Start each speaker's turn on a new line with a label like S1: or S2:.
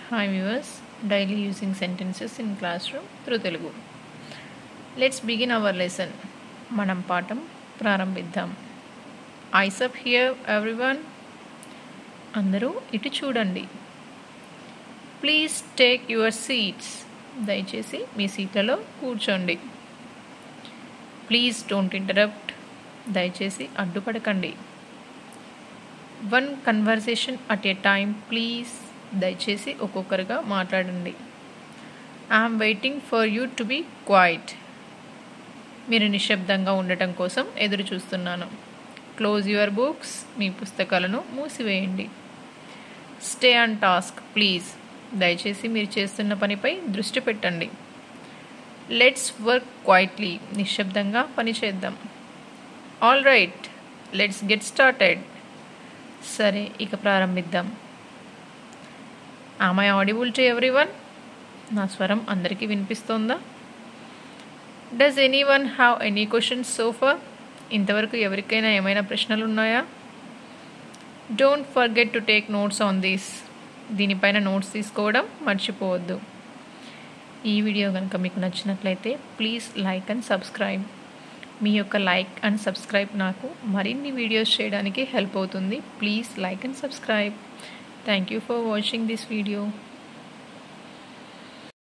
S1: Hi viewers, daily using sentences in classroom through Telugu. Let's begin our lesson. Manam పాఠం ప్రారంభిద్దాం. Eyes up here everyone. అందరూ ఇటు చూడండి. Please take your seats. దయచేసి మీ సీట్లలో కూర్చోండి. Please don't interrupt. దయచేసి అడ్డుపడకండి. One conversation at a time please. దయచేసి ఒక్కొక్కరుగా మాట్లాడండి. I'm waiting for you to be quiet. మీరు నిశ్శబ్దంగా ఉండటం కోసం ఎదురు చూస్తున్నాను. Close your books. మీ పుస్తకాలను మూసివేయండి. Stay on task please. దయచేసి మీరు చేస్తున్న పనిపై దృష్టి పెట్టండి. Let's work quietly. నిశ్శబ్దంగా పనిచేద్దాం. All right, let's get started. సరే, ఇక ప్రారంభిద్దాం. Am I audible to everyone? నా స్వరం అందరికీ వినిపిస్తోందా? Does anyone have any questions so far? ఇంతవరకు ఎవరికైనా ఏమైనా ప్రశ్నలు ఉన్నాయా? Don't forget to take notes on this. దీనిపైన నోట్స్ తీసుకోవడం మర్చిపోవద్దు. ఈ వీడియో కనుక మీకు నచ్చినట్లయితే ప్లీజ్ లైక్ అండ్ సబ్స్క్రైబ్. మీ యొక్క లైక్ అండ్ సబ్స్క్రైబ్ నాకు మరిన్ని వీడియోస్ చేయడానికి హెల్ప్ అవుతుంది. Please like and subscribe. Thank you for watching this video.